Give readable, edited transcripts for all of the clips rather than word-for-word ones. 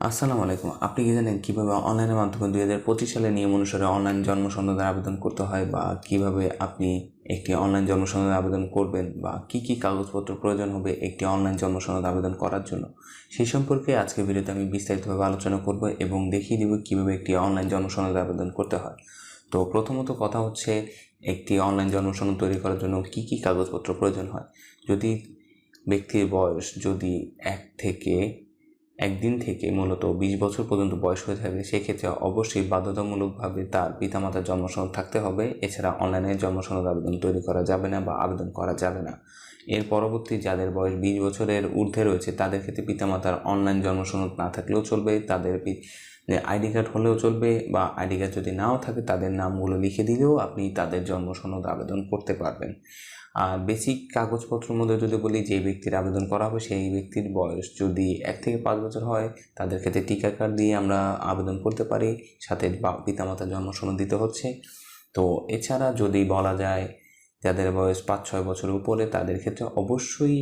আসসালামু আলাইকুম। আপনি কি জানেন কিভাবে অনলাইনের মাধ্যমে 2025 সালের নিয়ম অনুসারে অনলাইন জন্ম সনদের আবেদন করতে হয়, বা কিভাবে আপনি একটি অনলাইন জন্ম সনদের আবেদন করবেন, বা কি কি কাগজপত্র প্রয়োজন হবে একটি অনলাইন জন্ম সনদ আবেদন করার জন্য? সেই সম্পর্কে আজকের ভিডিওতে আমি বিস্তারিতভাবে আলোচনা করব এবং দেখিয়ে দেব কিভাবে একটি অনলাইন জন্ম সনদ আবেদন করতে হয়। তো প্রথমত কথা হচ্ছে, একটি অনলাইন জন্ম সনদ তৈরি করার জন্য কি কি কাগজপত্র প্রয়োজন হয়। যদি ব্যক্তির বয়স যদি একদিন থেকে মূলত 20 বছর পর্যন্ত বয়স হয়ে থাকে, সেক্ষেত্রে অবশ্যই বাধ্যতামূলকভাবে তার পিতামাতার জন্ম সনদ থাকতে হবে। এছাড়া অনলাইনে জন্ম সনদ আবেদন তৈরি করা যাবে না বা আবেদন করা যাবে না। এর পরবর্তী যাদের বয়স 20 বছরের ঊর্ধ্বে রয়েছে তাদের ক্ষেত্রে পিতামাতার অনলাইন জন্ম সনদ না থাকলেও চলবে, তাদের আইডি কার্ড হলেও চলবে, বা আইডি কার্ড যদি নাও থাকে তাদের নামগুলো লিখে দিলেও আপনি তাদের জন্ম সনদ আবেদন করতে পারবেন। আর বেসিক কাগজপত্রের মধ্যে যদি বলি, যে ব্যক্তির আবেদন করা হবে সেই ব্যক্তির বয়স যদি 1 থেকে 5 বছর হয় তাদের ক্ষেত্রে টিকা কার্ড দিয়ে আমরা আবেদন করতে পারি, সাথে পিতামাতার জন্ম সনদ দিতে হচ্ছে। তো এছাড়া যদি বলা যায় যাদের বয়স 5-6 বছরের উপরে, তাদের ক্ষেত্রে অবশ্যই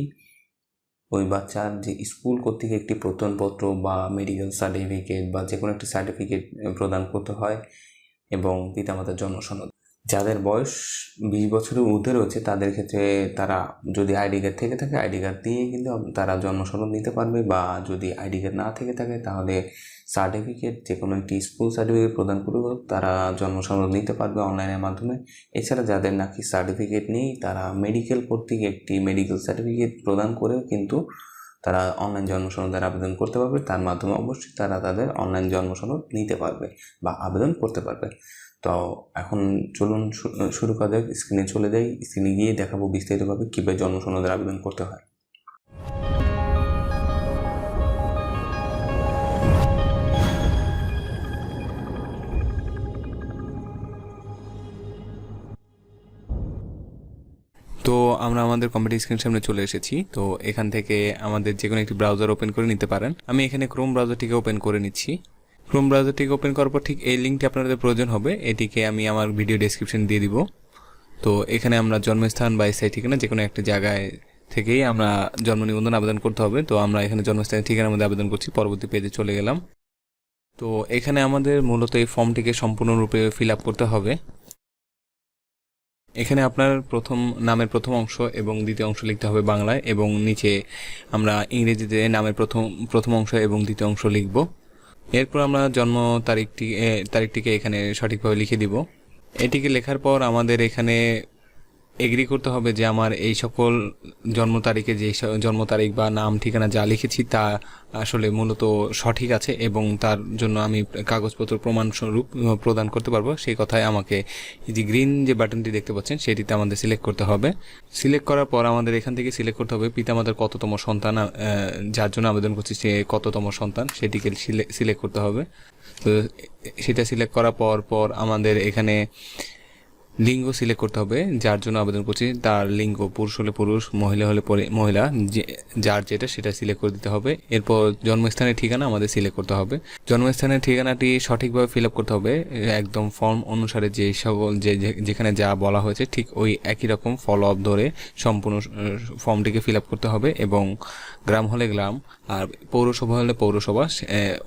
ওই বাচ্চার যে স্কুল কর্তৃক একটি প্রত্যয়নপত্র বা মেডিকেল সার্টিফিকেট বা যে কোনো একটি সার্টিফিকেট প্রদান করতে হয়, এবং পিতামাতার জন্ম সনদ। যাদের বয়স 20 বছরের ঊর্ধ্বে রয়েছে তাদের ক্ষেত্রে তারা যদি আইডি কার্ড থেকে থাকে আইডি কার্ড দিয়ে কিন্তু তারা জন্ম সনদ নিতে পারবে, বা যদি আইডি কার্ড না থেকে থাকে তাহলে সার্টিফিকেট, যে কোনো একটি স্কুল সার্টিফিকেট প্রদান করেও তারা জন্ম সনদ নিতে পারবে অনলাইনের মাধ্যমে। এছাড়া যাদের নাকি সার্টিফিকেট নেই তারা মেডিকেল কর্তৃক একটি মেডিকেল সার্টিফিকেট প্রদান করেও কিন্তু তারা অনলাইন জন্ম সনদের আবেদন করতে পারবে। তার মাধ্যমে অবশ্যই তারা তাদের অনলাইন জন্ম সনদ নিতে পারবে বা আবেদন করতে পারবে। তো এখন চলুন শুরু করা যাক। স্ক্রিনে চলে যাই, স্ক্রিনে গিয়ে দেখাবো বিস্তারিতভাবে কীভাবে জন্ম সনদের আবেদন করতে হয়। তো আমরা আমাদের কম্পিউটার স্ক্রিনের সামনে চলে এসেছি। তো এখান থেকে আমাদের যে কোনো একটি ব্রাউজার ওপেন করে নিতে পারেন। আমি এখানে ক্রোম ব্রাউজারটিকে ওপেন করে নিচ্ছি। ক্রোম ব্রাউজারটিকে ওপেন করার পর ঠিক এই লিঙ্কটি আপনাদের প্রয়োজন হবে, এটিকে আমি আমার ভিডিও ডেসক্রিপশন দিয়ে দিব। তো এখানে আমরা জন্মস্থান বা স্থায়ী ঠিকানা যে কোনো একটা জায়গায় থেকেই আমরা জন্ম নিবন্ধন আবেদন করতে হবে। তো আমরা এখানে জন্মস্থানের ঠিকানার মধ্যে আবেদন করছি। পরবর্তী পেজে চলে গেলাম। তো এখানে আমাদের মূলত এই ফর্মটিকে সম্পূর্ণরূপে ফিল আপ করতে হবে। এখানে আপনার নামের প্রথম অংশ এবং দ্বিতীয় অংশ লিখতে হবে বাংলায়, এবং নিচে আমরা ইংরেজিতে নামের প্রথম অংশ এবং দ্বিতীয় অংশ লিখব। এরপর আমরা জন্ম তারিখটিকে এখানে সঠিকভাবে লিখে দিব। এটিকে লেখার পর আমাদের এখানে এগ্রি করতে হবে যে আমার এই সকল জন্ম তারিখে যে জন্ম তারিখ বা নাম ঠিকানা যা লিখেছি তা আসলে মূলত সঠিক আছে, এবং তার জন্য আমি কাগজপত্র প্রমাণস্বরূপ প্রদান করতে পারবো। সেই কথায় আমাকে এই যে গ্রিন যে বাটনটি দেখতে পাচ্ছেন সেটিতে আমাদের সিলেক্ট করতে হবে। সিলেক্ট করার পর আমাদের এখান থেকে সিলেক্ট করতে হবে পিতামাতার কততম সন্তান, যার জন্য আবেদন করছি সে কততম সন্তান সেটিকে সিলেক্ট করতে হবে। তো সেটা সিলেক্ট করার পর আমাদের এখানে লিঙ্গ সিলেক্ট করতে হবে, যার জন্য আবেদন করছি তার লিঙ্গ, পুরুষ হলে পুরুষ, মহিলা হলে মহিলা, যার যেটা সেটা সিলেক্ট করে দিতে হবে। এরপর জন্মস্থানের ঠিকানা আমাদের সিলেক্ট করতে হবে। জন্মস্থানের ঠিকানাটি সঠিকভাবে ফিল আপ করতে হবে, একদম ফর্ম অনুসারে যে সকল যেখানে যা বলা হয়েছে ঠিক ওই একই রকম ফলো আপ ধরে সম্পূর্ণ ফর্মটিকে ফিল আপ করতে হবে। এবং গ্রাম হলে গ্রাম, আর পৌরসভা হলে পৌরসভা,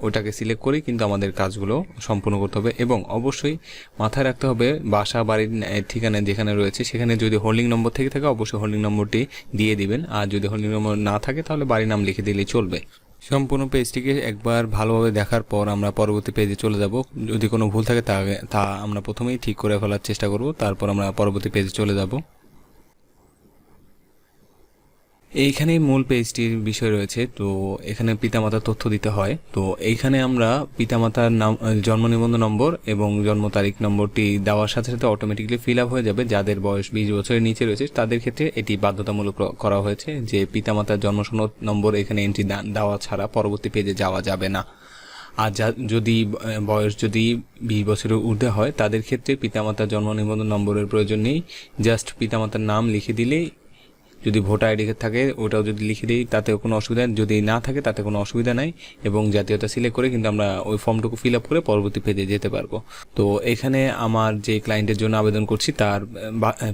ওটাকে সিলেক্ট করেই কিন্তু আমাদের কাজগুলো সম্পূর্ণ করতে হবে। এবং অবশ্যই মাথায় রাখতে হবে বাসা বাড়ির ঠিকানা যেখানে রয়েছে সেখানে যদি হোল্ডিং নম্বর থেকে থাকে অবশ্যই হোল্ডিং নম্বরটি দিয়ে দিবেন, আর যদি হোল্ডিং নম্বর না থাকে তাহলে বাড়ির নাম লিখে দিলেই চলবে। সম্পূর্ণ পেজটিকে একবার ভালোভাবে দেখার পর আমরা পরবর্তী পেজে চলে যাব। যদি কোনো ভুল থাকে তা আমরা প্রথমেই ঠিক করে ফেলার চেষ্টা করব, তারপর আমরা পরবর্তী পেজে চলে যাব। এইখানে মূল পেজটির বিষয় রয়েছে। তো এখানে পিতামাতার তথ্য দিতে হয়। তো এইখানে আমরা পিতামাতার নাম, জন্ম নিবন্ধন নম্বর এবং জন্ম তারিখ নম্বরটি দেওয়ার সাথে সাথে অটোমেটিকলি ফিল আপ হয়ে যাবে। যাদের বয়স 20 বছরের নিচে রয়েছে তাদের ক্ষেত্রে এটি বাধ্যতামূলক করা হয়েছে যে পিতামাতার জন্ম সনদ নম্বর এখানে এন্ট্রি দেওয়া ছাড়া পরবর্তী পেজে যাওয়া যাবে না। আর যদি বয়স 20 বছরের ঊর্ধ্বে হয় তাদের ক্ষেত্রে পিতামাতার জন্ম নিবন্ধন নম্বরের প্রয়োজন নেই। জাস্ট পিতামাতার নাম লিখে দিলেই, যদি ভোটার আইডি থাকে ওটাও যদি লিখে দিই তাতেও কোনো অসুবিধা, যদি না থাকে তাতে কোনো অসুবিধা নাই। এবং জাতীয়তা সিলেক্ট করে কিন্তু আমরা ওই ফর্মটুকু ফিল আপ করে পরবর্তী পেজে যেতে পারবো। তো এখানে আমার যে ক্লায়েন্টের জন্য আবেদন করছি তার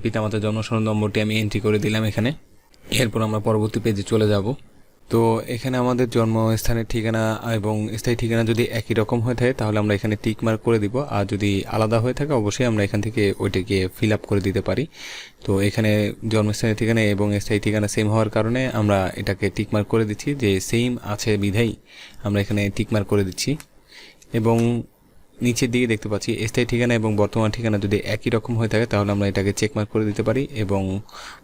পিতামাতার জন্ম সনদ নম্বরটি আমি এন্ট্রি করে দিলাম এখানে। এরপর আমরা পরবর্তী পেজে চলে যাব। তো এখানে আমাদের জন্মস্থানের ঠিকানা এবং স্থায়ী ঠিকানা যদি একই রকম হয়ে থাকে তাহলে আমরা এখানে টিক মার্ক করে দিব, আর যদি আলাদা হয়ে থাকে অবশ্যই আমরা এখান থেকে ওইটাকে ফিল আপ করে দিতে পারি। তো এখানে জন্মস্থানের ঠিকানা এবং স্থায়ী ঠিকানা সেম হওয়ার কারণে আমরা এটাকে টিক মার্ক করে দিচ্ছি, যে সেম আছে বিধাই আমরা এখানে টিক মার্ক করে দিচ্ছি। এবং নিচের দিকে দেখতে পাচ্ছি স্থায়ী ঠিকানা এবং বর্তমান ঠিকানা যদি একই রকম হয়ে থাকে তাহলে আমরা এটাকে চেক মার্ক করে দিতে পারি এবং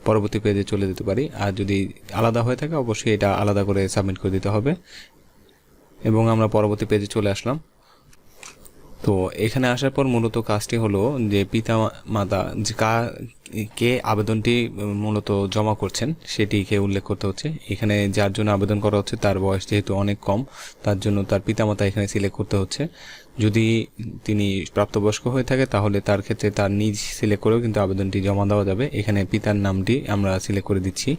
পরবর্তী পেজে চলে যেতে পারি। আর যদি আলাদা হয়ে থাকে অবশ্যই এটা আলাদা করে সাবমিট করে দিতে হবে। এবং আমরা পরবর্তী পেজে চলে আসলাম। তো এখানে আসার পর মূলত কাজটি হলো যে পিতা মাতা কে আবেদনটি মূলত জমা করছেন সেটিকে উল্লেখ করতে হচ্ছে। এখানে যার জন্য আবেদন করা হচ্ছে তার বয়স যেহেতু অনেক কম, তার জন্য তার পিতামাতা এখানে সিলেক্ট করতে হচ্ছে। যদি তিনি প্রাপ্তবয়স্ক হয়ে থাকে তাহলে তার ক্ষেত্রে তার নিজ সিলেক্ট করেও কিন্তু আবেদনটি জমা দেওয়া যাবে। এখানে পিতার নামটি আমরা সিলেক্ট করে দিচ্ছি।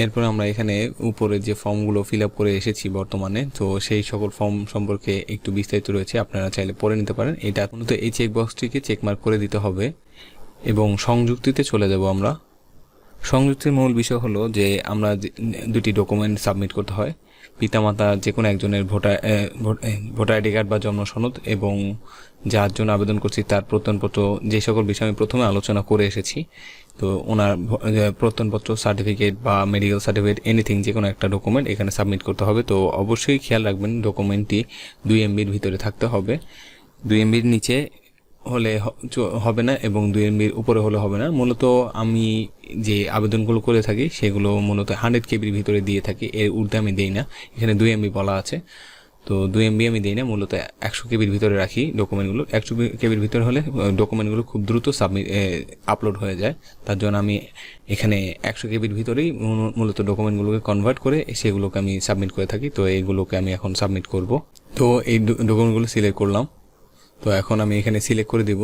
এরপর আমরা এখানে উপরে যে ফর্মগুলো ফিল আপ করে এসেছি বর্তমানে, তো সেই সকল ফর্ম সম্পর্কে একটু বিস্তারিত রয়েছে, আপনারা চাইলে পড়ে নিতে পারেন। এটা মূলত এই চেকবক্সটিকে চেকমার্ক করে দিতে হবে এবং সংযুক্তিতে চলে যাব আমরা। সংযুক্তির মূল বিষয় হলো যে আমরা দুটি ডকুমেন্ট সাবমিট করতে হয়। পিতামাতা যে কোনো একজনের ভোটার আইডি কার্ড বা জন্ম সনদ এবং যার জন্য আবেদন করছি তার প্রত্যয়নপত্র, যে সকল বিষয় আমি প্রথমে আলোচনা করে এসেছি। তো ওনার প্রত্যয়নপত্র, সার্টিফিকেট বা মেডিকেল সার্টিফিকেট, এনিথিং যে কোনো একটা ডকুমেন্ট এখানে সাবমিট করতে হবে। তো অবশ্যই খেয়াল রাখবেন ডকুমেন্টটি 2 MBর ভিতরে থাকতে হবে। 2 MBর নিচে হলে হবে না এবং 2 MBর উপরে হলে হবে না। মূলত আমি যে আবেদনগুলো করে থাকি সেগুলো মূলত 100 KBর ভিতরে দিয়ে থাকি, এর ঊর্ধ্বে আমি দিই না। এখানে 2 MB বলা আছে, তো 2 MB আমি দিই না, মূলত 100 KBর ভিতরে রাখি ডকুমেন্টগুলো। 100 KBর ভিতরে হলে ডকুমেন্টগুলো খুব দ্রুত আপলোড হয়ে যায়। তার জন্য আমি এখানে 100 KBর ভিতরেই মূলত ডকুমেন্টগুলোকে কনভার্ট করে সেগুলোকে আমি সাবমিট করে থাকি। তো এইগুলোকে আমি এখন সাবমিট করব। তো এই ডকুমেন্টগুলো সিলেক্ট করলাম। তো এখন আমি এখানে সিলেক্ট করে দিব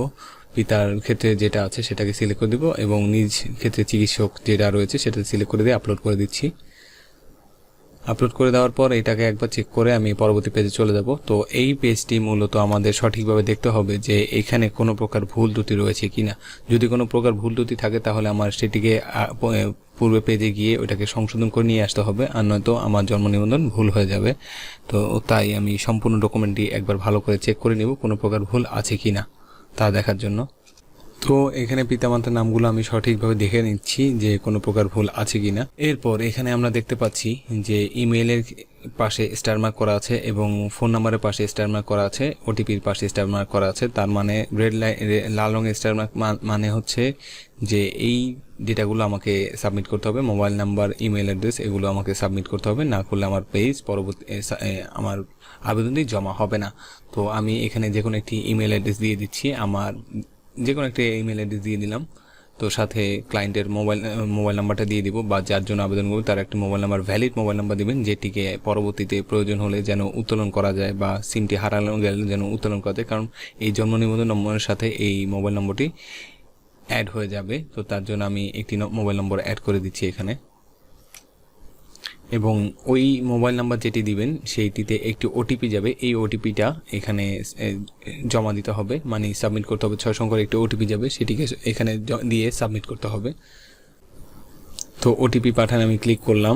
পিতার ক্ষেত্রে যেটা আছে সেটাকে সিলেক্ট করে দিব এবং নিজ ক্ষেত্রে চিকিৎসক যেটা রয়েছে সেটা সিলেক্ট করে দিয়ে আপলোড করে দিচ্ছি। আপলোড করে দেওয়ার পর এটাকে একবার চেক করে আমি পরবর্তী পেজে চলে যাব। তো এই পেজটি মূলত আমাদের সঠিকভাবে দেখতে হবে যে এখানে কোনো প্রকার ভুল ত্রুটি রয়েছে কিনা। যদি কোনো প্রকার ভুল ত্রুটি থাকে তাহলে আমার সেটিকে পূর্বে পেজে গিয়ে ওটাকে সংশোধন করে নিয়ে আসতে হবে, আর নয়তো আমার জন্ম নিবন্ধন ভুল হয়ে যাবে। তো তাই আমি সম্পূর্ণ ডকুমেন্টটি একবার ভালো করে চেক করে নেব কোনো প্রকার ভুল আছে কিনা তা দেখার জন্য। তো এখানে পিতামাতার নামগুলো আমি সঠিকভাবে দেখে নিচ্ছি যে কোনো প্রকার ভুল আছে কিনা। এরপর এখানে আমরা দেখতে পাচ্ছি যে ইমেইলের পাশে স্টার মার্ক করা আছে এবং ফোন নাম্বারের পাশে স্টার মার্ক করা আছে, ওটিপির পাশে স্টার মার্ক করা আছে। তার মানে লাল রঙের স্টার মার্ক মানে হচ্ছে যে এই ডেটাগুলো আমাকে সাবমিট করতে হবে। মোবাইল নাম্বার, ইমেল অ্যাড্রেস এগুলো আমাকে সাবমিট করতে হবে, না করলে আমার পেজ পরবর্তী আমার আবেদনটি জমা হবে না। তো আমি এখানে যে কোনো একটি ইমেল অ্যাড্রেস দিয়ে দিচ্ছি, আমার যে কোনো একটা ইমেল অ্যাড্রেস দিয়ে দিলাম। তো সাথে ক্লায়েন্টের মোবাইল নাম্বারটা দিয়ে দিব, বা যার জন্য আবেদন করব তার একটা mobile number, valid mobile number দিবেন, যেটিকে পরবর্তীতে প্রয়োজন হলে যেন উত্তোলন করা যায় বা সিমটি হারানো গেলে যেন উত্তোলন করা যায়, কারণ এই জন্ম নিবন্ধন নম্বরের সাথে এই মোবাইল নম্বরটি অ্যাড হয়ে যাবে। তো তার জন্য আমি একটি মোবাইল নম্বর অ্যাড করে দিচ্ছি এখানে। এবং ওই মোবাইল নাম্বার যেটি দিবেন সেইটিতে একটি ওটিপি যাবে, এই ওটিপিটা এখানে জমা দিতে হবে, মানে সাবমিট করতে হবে। 6 সংখ্যার একটি ওটিপি যাবে, সেটিকে এখানে দিয়ে সাবমিট করতে হবে। তো ওটিপি পাঠান আমি ক্লিক করলাম।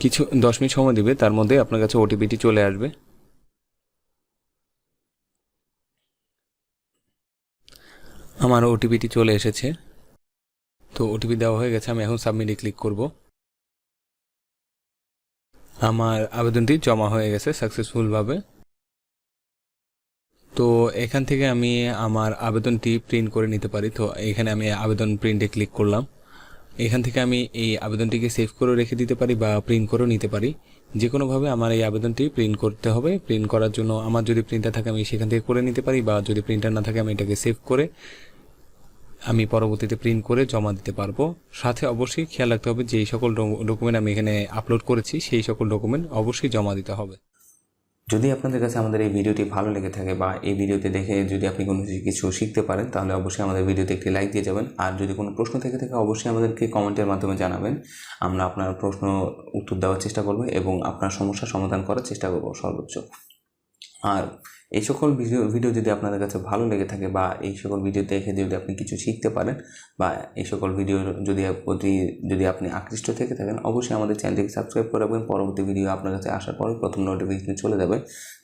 কিছু 10 মিনিট সময় দিবে, তার মধ্যে আপনার কাছে ওটিপিটি চলে আসবে। আমার ওটিপিটি চলে এসেছে। তো ওটিপি দেওয়া হয়ে গেছে, আমি এখন সাবমিটে ক্লিক করব। আমার আবেদনটি জমা হয়ে গেছে সাকসেসফুলভাবে। তো এখান থেকে আমি আমার আবেদনটি প্রিন্ট করে নিতে পারি। তো এখানে আমি আবেদন প্রিন্টে ক্লিক করলাম। এখান থেকে আমি এই আবেদনটিকে সেভ করে রেখে দিতে পারি বা প্রিন্ট করেও নিতে পারি। যে কোনোভাবে আমার এই আবেদনটি প্রিন্ট করতে হবে। প্রিন্ট করার জন্য আমার যদি প্রিন্টার থাকে আমি সেখান থেকে করে নিতে পারি, বা যদি প্রিন্টার না থাকে আমি এটাকে সেভ করে আমি পরবর্তীতে প্রিন্ট করে জমা দিতে পারবো। সাথে অবশ্যই খেয়াল রাখতে হবে যে এই সকল ডকুমেন্ট আমি এখানে আপলোড করেছি সেই সকল ডকুমেন্ট অবশ্যই জমা দিতে হবে। যদি আপনাদের কাছে আমাদের এই ভিডিওটি ভালো লেগে থাকে বা এই ভিডিওতে দেখে যদি আপনি কোনো কিছু শিখতে পারেন তাহলে অবশ্যই আমাদের ভিডিওতে একটি লাইক দিয়ে যাবেন। আর যদি কোনো প্রশ্ন থেকে থাকে অবশ্যই আমাদেরকে কমেন্টের মাধ্যমে জানাবেন। আমরা আপনার প্রশ্ন উত্তর দেওয়ার চেষ্টা করব এবং আপনার সমস্যার সমাধান করার চেষ্টা করব সর্বোচ্চ। আর এই সকল ভিডিও যদি আপনাদের কাছে ভালো লেগে থাকে বা এই সকল ভিডিও দেখে যদি আপনি কিছু শিখতে পারেন বা এই সকল ভিডিও যদি আপনি আকৃষ্ট থেকে থাকেন, অবশ্যই আমাদের চ্যানেলটিকে সাবস্ক্রাইব করে রাখবেন। পরবর্তী ভিডিও আপনার কাছে আসার পরে প্রথম নোটিফিকেশন চলে যাবে,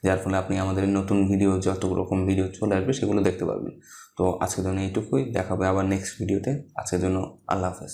যার ফলে আপনি আমাদের নতুন ভিডিও যত রকম ভিডিও চলে আসবে সেগুলো দেখতে পারবেন। তো আজকের জন্য এইটুকুই, দেখা হবে আবার নেক্সট ভিডিওতে। আজকের জন্য আল্লাহ হাফেজ।